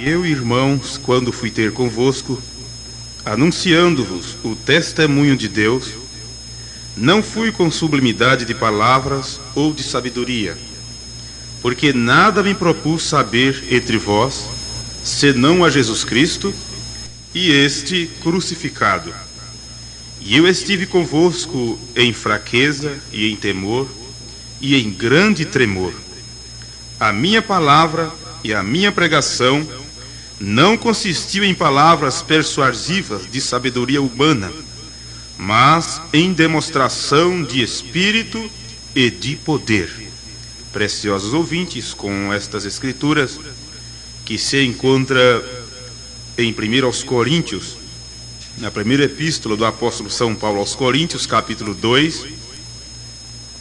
E eu, irmãos, quando fui ter convosco, anunciando-vos o testemunho de Deus, não fui com sublimidade de palavras ou de sabedoria, porque nada me propus saber entre vós, senão a Jesus Cristo e este crucificado. E eu estive convosco em fraqueza e em temor e em grande tremor. A minha palavra e a minha pregação não consistiu em palavras persuasivas de sabedoria humana, mas em demonstração de espírito e de poder. Preciosos ouvintes, com estas escrituras que se encontra em 1 aos Coríntios, na primeira epístola do apóstolo São Paulo aos Coríntios, capítulo 2,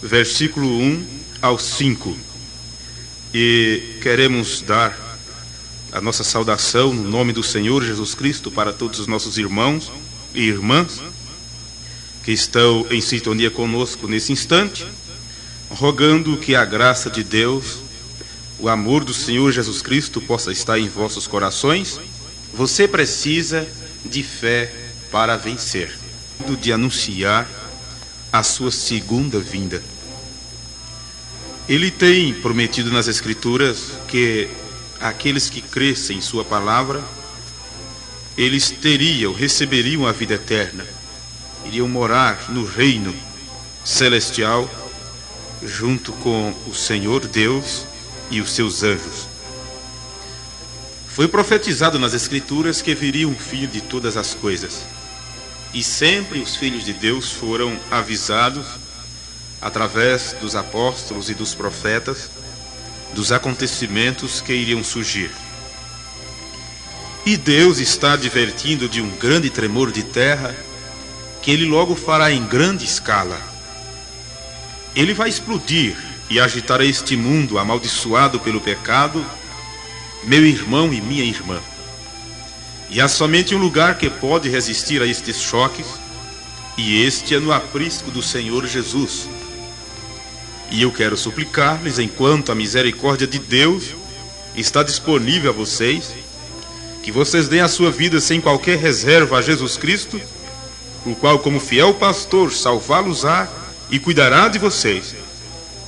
versículo 1 ao 5. E queremos dar a nossa saudação no nome do Senhor Jesus Cristo para todos os nossos irmãos e irmãs que estão em sintonia conosco nesse instante, rogando que a graça de Deus, o amor do Senhor Jesus Cristo possa estar em vossos corações. Você precisa de fé para vencer, de anunciar a sua segunda vinda. Ele tem prometido nas Escrituras que aqueles que crescem em sua palavra, eles receberiam a vida eterna, iriam morar no reino celestial junto com o Senhor Deus e os seus anjos. Foi profetizado nas Escrituras que viria um filho de todas as coisas. E sempre os filhos de Deus foram avisados, através dos apóstolos e dos profetas, dos acontecimentos que iriam surgir. E Deus está advertindo de um grande tremor de terra, que Ele logo fará em grande escala. Ele vai explodir e agitar este mundo amaldiçoado pelo pecado, meu irmão e minha irmã. E há somente um lugar que pode resistir a estes choques, e este é no aprisco do Senhor Jesus. E eu quero suplicar-lhes, enquanto a misericórdia de Deus está disponível a vocês, que vocês deem a sua vida sem qualquer reserva a Jesus Cristo, o qual, como fiel pastor, salvá-los-á e cuidará de vocês,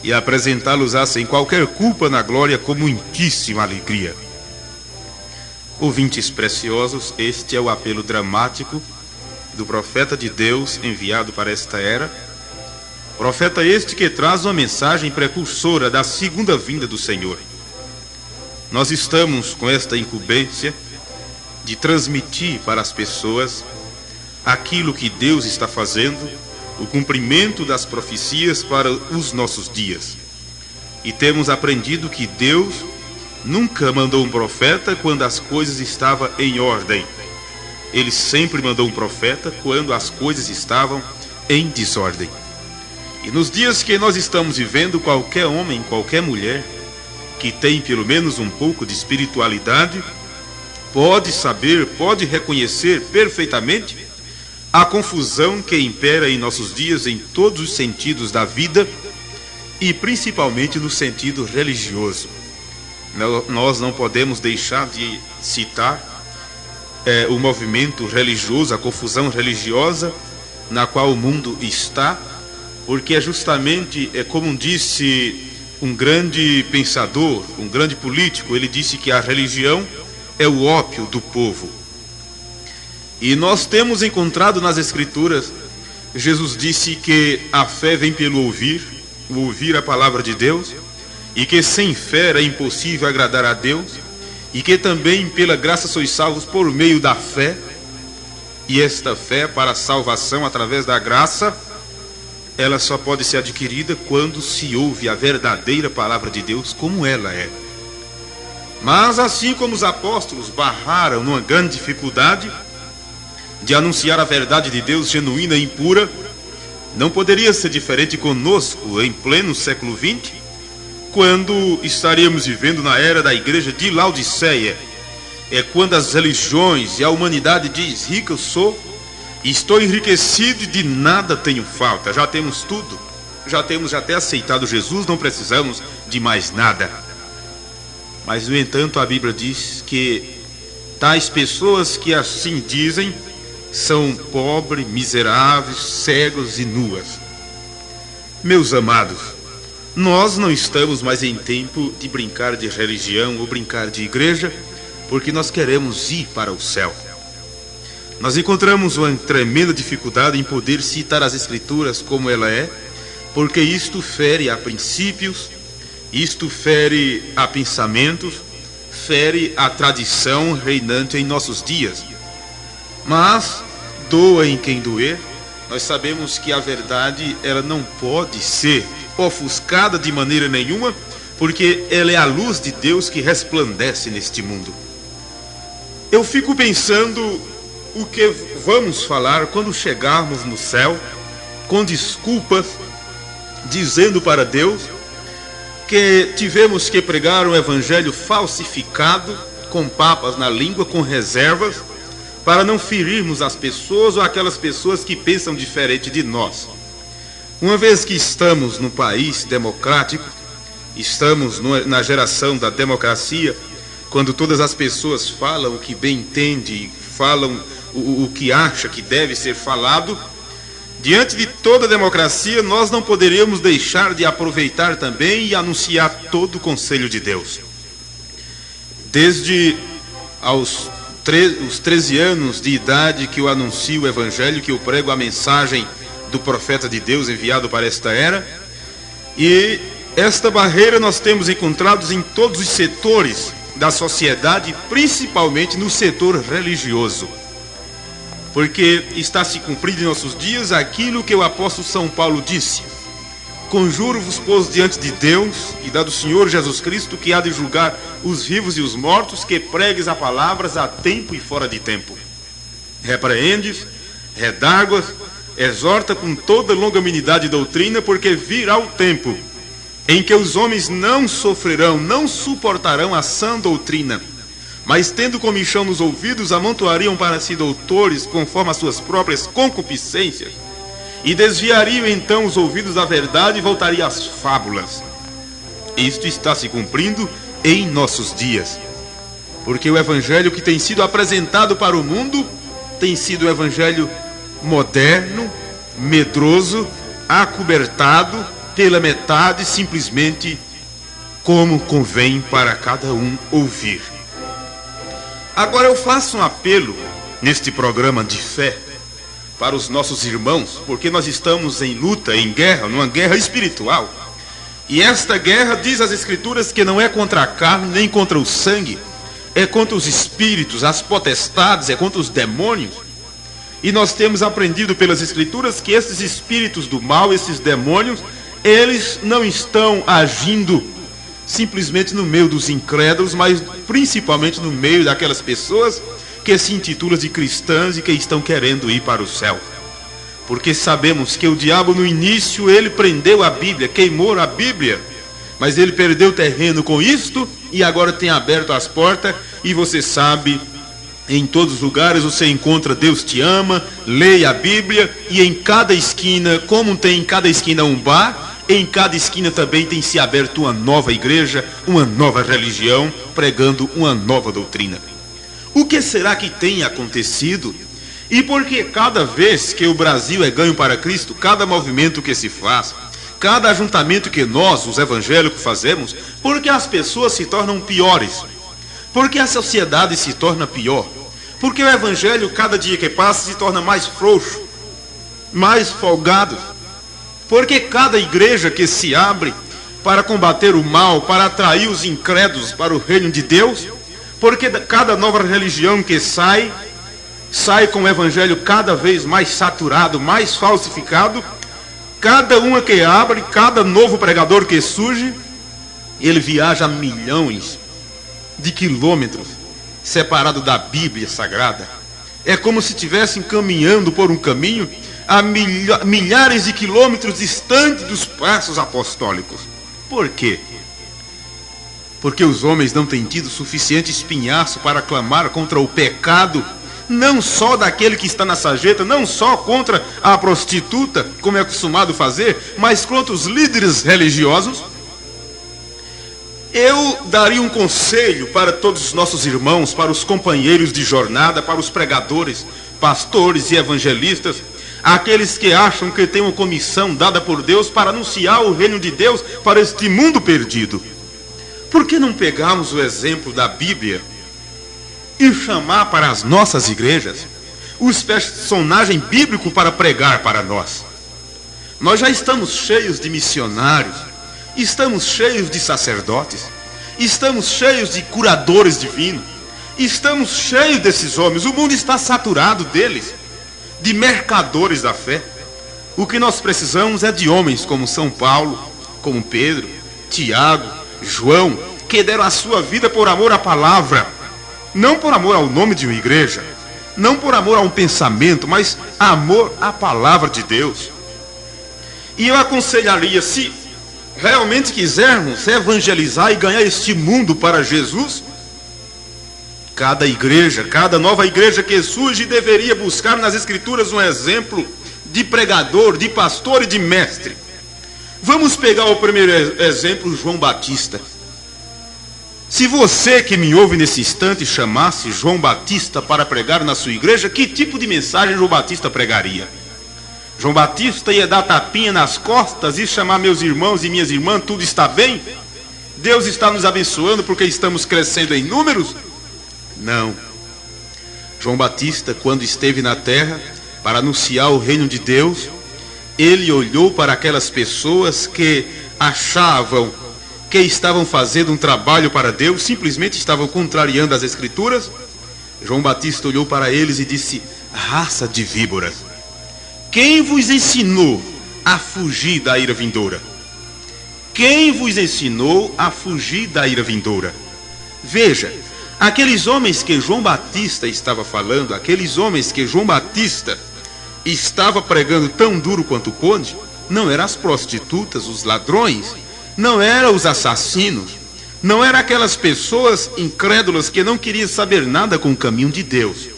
e apresentá-los-á sem qualquer culpa na glória com muitíssima alegria. Ouvintes preciosos, este é o apelo dramático do profeta de Deus enviado para esta era, profeta este que traz uma mensagem precursora da segunda vinda do Senhor. Nós estamos com esta incumbência de transmitir para as pessoas aquilo que Deus está fazendo, o cumprimento das profecias para os nossos dias. E temos aprendido que Deus nunca mandou um profeta quando as coisas estavam em ordem. Ele sempre mandou um profeta quando as coisas estavam em desordem. E nos dias que nós estamos vivendo, qualquer homem, qualquer mulher que tem pelo menos um pouco de espiritualidade pode saber, pode reconhecer perfeitamente a confusão que impera em nossos dias em todos os sentidos da vida e principalmente no sentido religioso. Nós não podemos deixar de citar o movimento religioso, a confusão religiosa na qual o mundo está, porque é justamente, como disse um grande pensador, um grande político, ele disse que a religião é o ópio do povo. E nós temos encontrado nas Escrituras, Jesus disse que a fé vem pelo ouvir a palavra de Deus, e que sem fé é impossível agradar a Deus, e que também pela graça sois salvos por meio da fé, e esta fé para a salvação através da graça, ela só pode ser adquirida quando se ouve a verdadeira palavra de Deus como ela é. Mas assim como os apóstolos barraram numa grande dificuldade de anunciar a verdade de Deus genuína e impura, não poderia ser diferente conosco em pleno século XX, quando estaríamos vivendo na era da igreja de Laodiceia. É quando as religiões e a humanidade diz: rico eu sou, estou enriquecido e de nada tenho falta, já temos tudo, já temos até aceitado Jesus, não precisamos de mais nada. Mas no entanto a Bíblia diz que tais pessoas que assim dizem são pobres, miseráveis, cegos e nuas. Meus amados, nós não estamos mais em tempo de brincar de religião ou brincar de igreja, porque nós queremos ir para o céu. Nós encontramos uma tremenda dificuldade em poder citar as Escrituras como ela é, porque isto fere a princípios, isto fere a pensamentos, fere a tradição reinante em nossos dias. Mas, doa em quem doer, nós sabemos que a verdade ela não pode ser ofuscada de maneira nenhuma, porque ela é a luz de Deus que resplandece neste mundo. Eu fico pensando o que vamos falar quando chegarmos no céu, com desculpas, dizendo para Deus que tivemos que pregar um evangelho falsificado, com papas na língua, com reservas, para não ferirmos as pessoas ou aquelas pessoas que pensam diferente de nós. Uma vez que estamos num país democrático, estamos na geração da democracia, quando todas as pessoas falam o que bem entendem, falam o que acha que deve ser falado, diante de toda a democracia, nós não poderíamos deixar de aproveitar também e anunciar todo o conselho de Deus. Desde os 13 anos de idade que eu anuncio o Evangelho, que eu prego a mensagem do profeta de Deus enviado para esta era, e esta barreira nós temos encontrado em todos os setores da sociedade, principalmente no setor religioso. Porque está se cumprindo em nossos dias aquilo que o apóstolo São Paulo disse: conjuro-vos, pois, diante de Deus e da do Senhor Jesus Cristo, que há de julgar os vivos e os mortos, que pregues a palavras a tempo e fora de tempo. Repreendes, redarguas, exorta com toda longanimidade e doutrina, porque virá o tempo em que os homens não sofrerão, não suportarão a sã doutrina, mas tendo comichão nos ouvidos, amontoariam para si doutores, conforme as suas próprias concupiscências, e desviariam então os ouvidos da verdade e voltariam às fábulas. Isto está se cumprindo em nossos dias, porque o evangelho que tem sido apresentado para o mundo tem sido o evangelho moderno, medroso, acobertado pela metade, simplesmente como convém para cada um ouvir. Agora eu faço um apelo neste programa de fé para os nossos irmãos, porque nós estamos em luta, em guerra, numa guerra espiritual. E esta guerra, diz as Escrituras, que não é contra a carne nem contra o sangue, é contra os espíritos, as potestades, é contra os demônios. E nós temos aprendido pelas Escrituras que esses espíritos do mal, esses demônios, eles não estão agindo simplesmente no meio dos incrédulos, mas principalmente no meio daquelas pessoas que se intitulam de cristãs e que estão querendo ir para o céu. Porque sabemos que o diabo no início ele prendeu a Bíblia, queimou a Bíblia, mas ele perdeu terreno com isto e agora tem aberto as portas. E você sabe, em todos os lugares você encontra Deus te ama, leia a Bíblia, e em cada esquina, como tem em cada esquina um bar, em cada esquina também tem se aberto uma nova igreja, uma nova religião, pregando uma nova doutrina. O que será que tem acontecido? E por que cada vez que o Brasil é ganho para Cristo, cada movimento que se faz, cada ajuntamento que nós, os evangélicos, fazemos, por que as pessoas se tornam piores? Por que a sociedade se torna pior? Porque o evangelho, cada dia que passa, se torna mais frouxo, mais folgado. Porque cada igreja que se abre para combater o mal, para atrair os incrédulos para o reino de Deus, porque cada nova religião que sai com o evangelho cada vez mais saturado, mais falsificado, cada uma que abre, cada novo pregador que surge, ele viaja milhões de quilômetros separado da Bíblia Sagrada. É como se estivessem caminhando por um caminho a milhares de quilômetros distante dos passos apostólicos. Por quê? Porque os homens não têm tido suficiente espinhaço para clamar contra o pecado, não só daquele que está na sarjeta, não só contra a prostituta, como é acostumado fazer, mas contra os líderes religiosos. Eu daria um conselho para todos os nossos irmãos, para os companheiros de jornada, para os pregadores, pastores e evangelistas, aqueles que acham que têm uma comissão dada por Deus para anunciar o reino de Deus para este mundo perdido. Por que não pegarmos o exemplo da Bíblia e chamar para as nossas igrejas os personagens bíblicos para pregar para nós? Nós já estamos cheios de missionários, estamos cheios de sacerdotes, estamos cheios de curadores divinos, estamos cheios desses homens. O mundo está saturado deles, de mercadores da fé. O que nós precisamos é de homens como São Paulo, como Pedro, Tiago, João, que deram a sua vida por amor à palavra, não por amor ao nome de uma igreja, não por amor a um pensamento, mas amor à palavra de Deus. E eu aconselharia, se realmente quisermos evangelizar e ganhar este mundo para Jesus, cada igreja, cada nova igreja que surge deveria buscar nas Escrituras um exemplo de pregador, de pastor e de mestre. Vamos pegar o primeiro exemplo, João Batista. Se você que me ouve nesse instante chamasse João Batista para pregar na sua igreja, que tipo de mensagem João Batista pregaria? João Batista ia dar tapinha nas costas e chamar meus irmãos e minhas irmãs, tudo está bem? Deus está nos abençoando porque estamos crescendo em números? Não. João Batista, quando esteve na terra para anunciar o reino de Deus, ele olhou para aquelas pessoas que achavam que estavam fazendo um trabalho para Deus, simplesmente estavam contrariando as Escrituras. João Batista olhou para eles e disse: raça de víboras, quem vos ensinou a fugir da ira vindoura? Quem vos ensinou a fugir da ira vindoura? Veja, aqueles homens que João Batista estava falando, aqueles homens que João Batista estava pregando tão duro quanto pôde, não eram as prostitutas, os ladrões, não eram os assassinos, não eram aquelas pessoas incrédulas que não queriam saber nada com o caminho de Deus.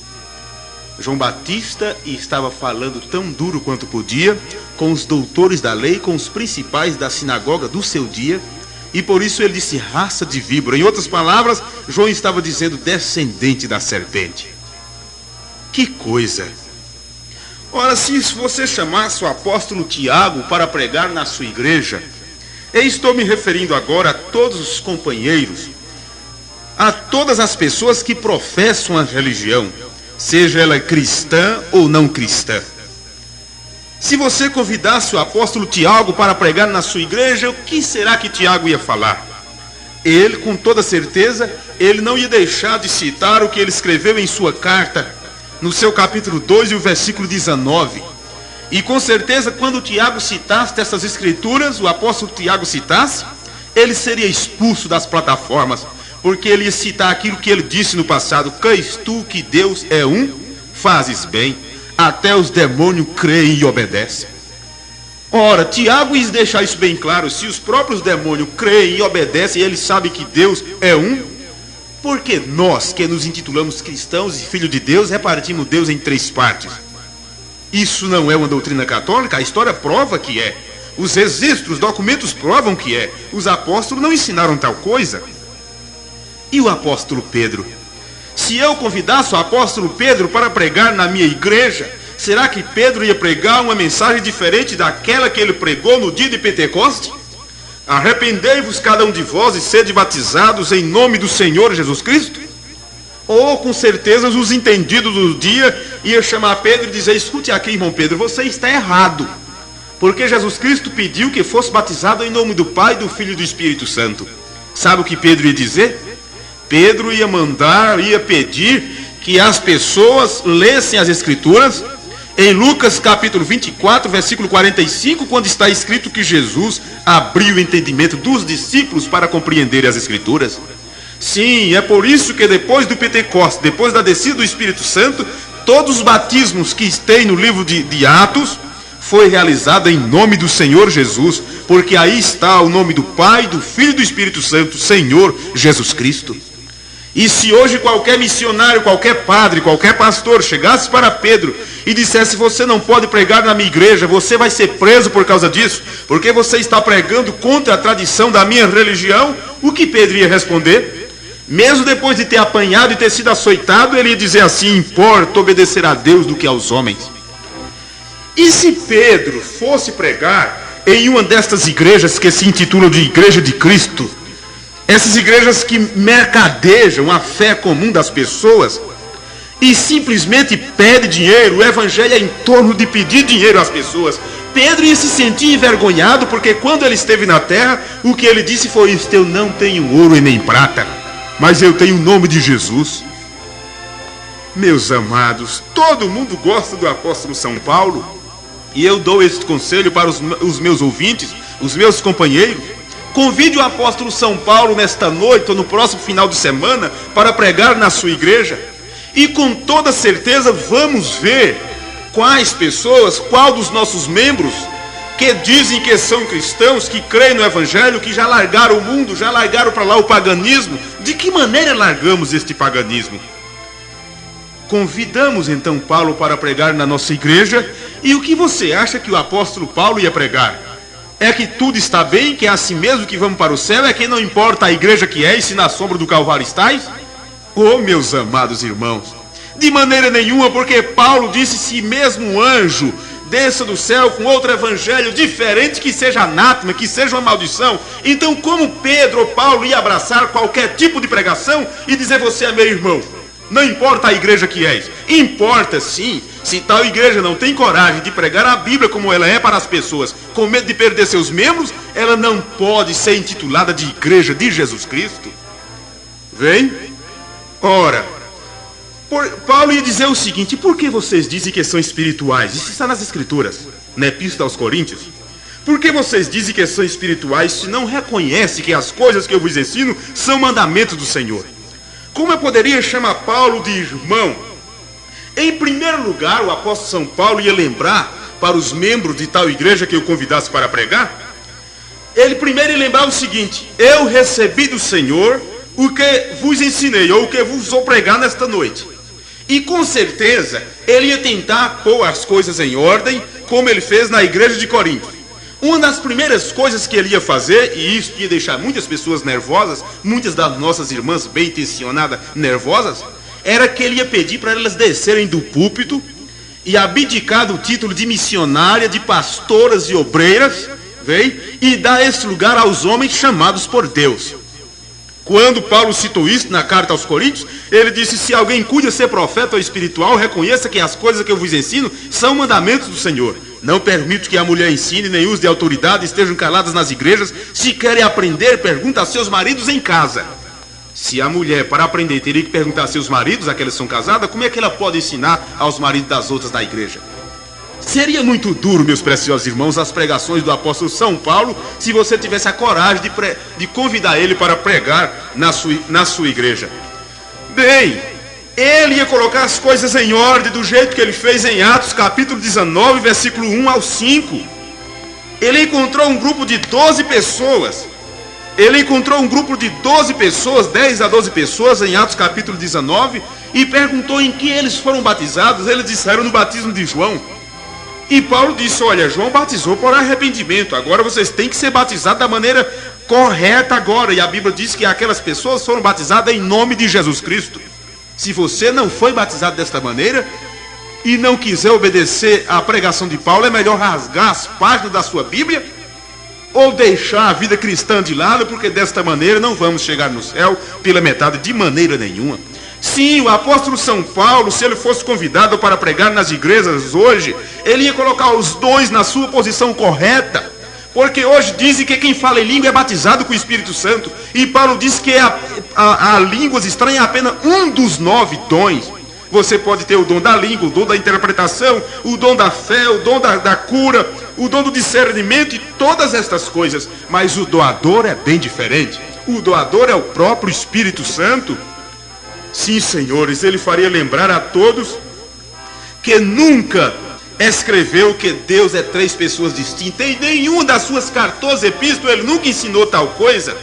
João Batista estava falando tão duro quanto podia com os doutores da lei, com os principais da sinagoga do seu dia, e por isso ele disse raça de víbora. Em outras palavras, João estava dizendo descendente da serpente. Que coisa! Ora, se você chamasse o apóstolo Tiago para pregar na sua igreja, eu estou me referindo agora a todos os companheiros, a todas as pessoas que professam a religião, seja ela cristã ou não cristã. Se você convidasse o apóstolo Tiago para pregar na sua igreja, o que será que Tiago ia falar? Ele, com toda certeza, ele não ia deixar de citar o que ele escreveu em sua carta, no seu capítulo 2 e o versículo 19. E com certeza, quando Tiago citasse essas escrituras, o apóstolo Tiago citasse, ele seria expulso das plataformas, porque ele ia citar aquilo que ele disse no passado: crês tu que Deus é um? Fazes bem, até os demônios creem e obedecem. Ora, Tiago ia deixar isso bem claro: se os próprios demônios creem e obedecem, e eles sabem que Deus é um, porque nós que nos intitulamos cristãos e filhos de Deus, repartimos Deus em três partes. Isso não é uma doutrina católica? A história prova que é. Os registros, os documentos provam que é. Os apóstolos não ensinaram tal coisa. E o apóstolo Pedro? Se eu convidasse o apóstolo Pedro para pregar na minha igreja, será que Pedro ia pregar uma mensagem diferente daquela que ele pregou no dia de Pentecoste? Arrependei-vos cada um de vós e sede batizados em nome do Senhor Jesus Cristo? Ou com certeza os entendidos do dia iam chamar Pedro e dizer: escute aqui, irmão Pedro, você está errado, porque Jesus Cristo pediu que fosse batizado em nome do Pai, do Filho e do Espírito Santo. Sabe o que Pedro ia dizer? Pedro ia mandar, ia pedir que as pessoas lessem as Escrituras em Lucas capítulo 24, versículo 45, quando está escrito que Jesus abriu o entendimento dos discípulos para compreender as Escrituras. Sim, é por isso que depois do Pentecostes, depois da descida do Espírito Santo, todos os batismos que tem no livro de Atos foi realizado em nome do Senhor Jesus, porque aí está o nome do Pai, do Filho e do Espírito Santo, Senhor Jesus Cristo. E se hoje qualquer missionário, qualquer padre, qualquer pastor chegasse para Pedro e dissesse: você não pode pregar na minha igreja, você vai ser preso por causa disso, porque você está pregando contra a tradição da minha religião, o que Pedro ia responder? Mesmo depois de ter apanhado e ter sido açoitado, ele ia dizer assim: importa obedecer a Deus do que aos homens. E se Pedro fosse pregar em uma destas igrejas que se intitulam de Igreja de Cristo, essas igrejas que mercadejam a fé comum das pessoas e simplesmente pede dinheiro, o evangelho é em torno de pedir dinheiro às pessoas, Pedro ia se sentir envergonhado, porque quando ele esteve na terra, o que ele disse foi isso: eu não tenho ouro e nem prata, mas eu tenho o nome de Jesus. Meus amados, todo mundo gosta do apóstolo São Paulo, e eu dou este conselho para os meus ouvintes, os meus companheiros. Convide o apóstolo São Paulo nesta noite ou no próximo final de semana para pregar na sua igreja. E com toda certeza vamos ver quais pessoas, qual dos nossos membros que dizem que são cristãos, que creem no evangelho, que já largaram o mundo, já largaram para lá o paganismo. De que maneira largamos este paganismo? Convidamos então Paulo para pregar na nossa igreja. E o que você acha que o apóstolo Paulo ia pregar? É que tudo está bem, que é assim mesmo que vamos para o céu, é que não importa a igreja que é e se na sombra do Calvário estáis? Oh, meus amados irmãos, de maneira nenhuma, porque Paulo disse: se mesmo um anjo desça do céu com outro evangelho diferente, que seja anátema, que seja uma maldição, então como Pedro ou Paulo ia abraçar qualquer tipo de pregação e dizer: você é meu irmão? Não importa a igreja que és. Importa sim, se tal igreja não tem coragem de pregar a Bíblia como ela é para as pessoas, com medo de perder seus membros, ela não pode ser intitulada de Igreja de Jesus Cristo. Vem? Ora, Paulo ia dizer o seguinte: por que vocês dizem que são espirituais? Isso está nas Escrituras, na Epístola aos Coríntios. Por que vocês dizem que são espirituais se não reconhecem que as coisas que eu vos ensino são mandamentos do Senhor? Como eu poderia chamar Paulo de irmão? Em primeiro lugar, o apóstolo São Paulo ia lembrar para os membros de tal igreja que eu convidasse para pregar. Ele primeiro ia lembrar o seguinte: eu recebi do Senhor o que vos ensinei, ou o que vos vou pregar nesta noite. E com certeza ele ia tentar pôr as coisas em ordem, como ele fez na igreja de Corinto. Uma das primeiras coisas que ele ia fazer, e isso ia deixar muitas pessoas nervosas, muitas das nossas irmãs bem intencionadas nervosas, era que ele ia pedir para elas descerem do púlpito e abdicar do título de missionária, de pastoras e obreiras, e dar esse lugar aos homens chamados por Deus. Quando Paulo citou isso na carta aos Coríntios, ele disse: se alguém cuida ser profeta ou espiritual, reconheça que as coisas que eu vos ensino são mandamentos do Senhor. Não permito que a mulher ensine, nem use de autoridade, estejam caladas nas igrejas. Se querem aprender, pergunta a seus maridos em casa. Se a mulher, para aprender, teria que perguntar a seus maridos, aquelas que são casadas, como é que ela pode ensinar aos maridos das outras da igreja? Seria muito duro, meus preciosos irmãos, as pregações do apóstolo São Paulo, se você tivesse a coragem de convidar ele para pregar na sua igreja. Bem, ele ia colocar as coisas em ordem do jeito que ele fez em Atos capítulo 19, versículo 1 ao 5. Ele encontrou um grupo de 12 pessoas. 10 a 12 pessoas em Atos capítulo 19, e perguntou em que eles foram batizados. Eles disseram: no batismo de João. E Paulo disse: olha, João batizou por arrependimento, agora vocês têm que ser batizados da maneira correta agora. E a Bíblia diz que aquelas pessoas foram batizadas em nome de Jesus Cristo. Se você não foi batizado desta maneira e não quiser obedecer à pregação de Paulo, é melhor rasgar as páginas da sua Bíblia ou deixar a vida cristã de lado, porque desta maneira não vamos chegar no céu pela metade de maneira nenhuma. Sim, o apóstolo São Paulo, se ele fosse convidado para pregar nas igrejas hoje, ele ia colocar os dons na sua posição correta. Porque hoje dizem que quem fala em língua é batizado com o Espírito Santo. E Paulo diz que a línguas estranhas é apenas um dos 9 dons. Você pode ter o dom da língua, o dom da interpretação, o dom da fé, o dom da cura, o dom do discernimento e todas estas coisas. Mas o doador é bem diferente. O doador é o próprio Espírito Santo. Sim, senhores, ele faria lembrar a todos que nunca escreveu que Deus é 3 pessoas distintas. Em nenhuma das suas 14 epístolas ele nunca ensinou tal coisa.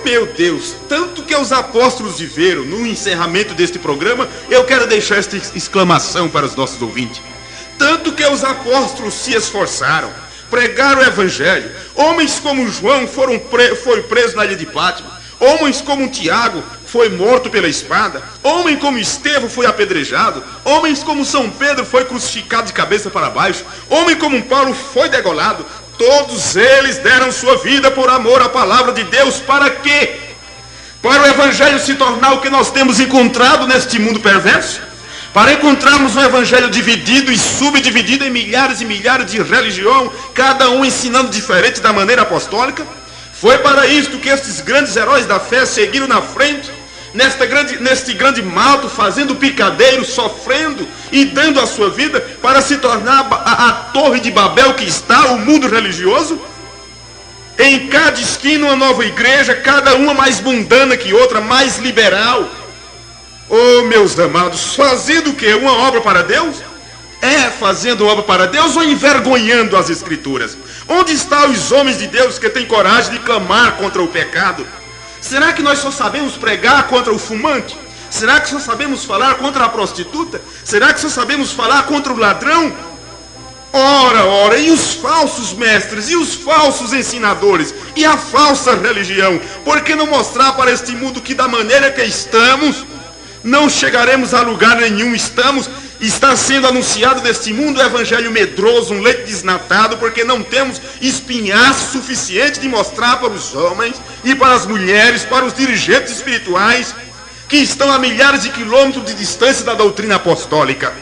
Meu Deus, tanto que os apóstolos viveram. No encerramento deste programa, eu quero deixar esta exclamação para os nossos ouvintes. Tanto que os apóstolos se esforçaram, pregaram o evangelho. Homens como João foi preso na ilha de Pátimo. Homens como Tiago foi morto pela espada. Homem como Estevão foi apedrejado. Homens como São Pedro foi crucificado de cabeça para baixo. Homem como Paulo foi degolado. Todos eles deram sua vida por amor à palavra de Deus. Para quê? Para o evangelho se tornar o que nós temos encontrado neste mundo perverso? Para encontrarmos um evangelho dividido e subdividido em milhares e milhares de religiões, cada um ensinando diferente da maneira apostólica? Foi para isto que estes grandes heróis da fé seguiram na frente, neste grande mato, fazendo picadeiro, sofrendo e dando a sua vida para se tornar a torre de Babel que está o mundo religioso? Em cada esquina uma nova igreja, cada uma mais mundana que outra, mais liberal. Oh, meus amados, fazendo o quê? Uma obra para Deus? Fazendo obra para Deus ou envergonhando as Escrituras? Onde estão os homens de Deus que têm coragem de clamar contra o pecado? Será que nós só sabemos pregar contra o fumante? Será que só sabemos falar contra a prostituta? Será que só sabemos falar contra o ladrão? Ora, e os falsos mestres, e os falsos ensinadores, e a falsa religião? Por que não mostrar para este mundo que da maneira que estamos, não chegaremos a lugar nenhum? Está sendo anunciado neste mundo o evangelho medroso, um leite desnatado, porque não temos espinhaço suficiente de mostrar para os homens e para as mulheres, para os dirigentes espirituais, que estão a milhares de quilômetros de distância da doutrina apostólica.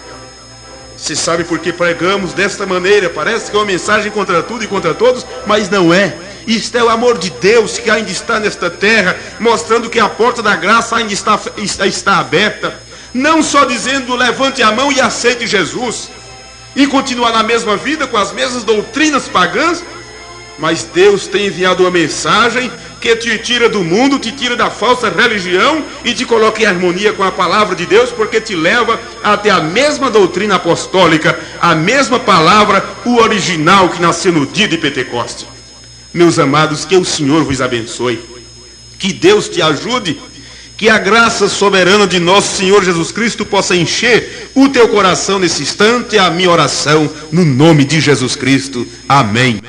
Você sabe por que pregamos desta maneira? Parece que é uma mensagem contra tudo e contra todos, mas não é. Isto é o amor de Deus que ainda está nesta terra, mostrando que a porta da graça ainda está aberta. Não só dizendo levante a mão e aceite Jesus, e continuar na mesma vida com as mesmas doutrinas pagãs, mas Deus tem enviado uma mensagem que te tira do mundo, te tira da falsa religião e te coloca em harmonia com a palavra de Deus, porque te leva até a mesma doutrina apostólica, a mesma palavra, o original que nasceu no dia de Pentecostes. Meus amados, que o Senhor vos abençoe, que Deus te ajude, que a graça soberana de nosso Senhor Jesus Cristo possa encher o teu coração nesse instante. É a minha oração no nome de Jesus Cristo. Amém.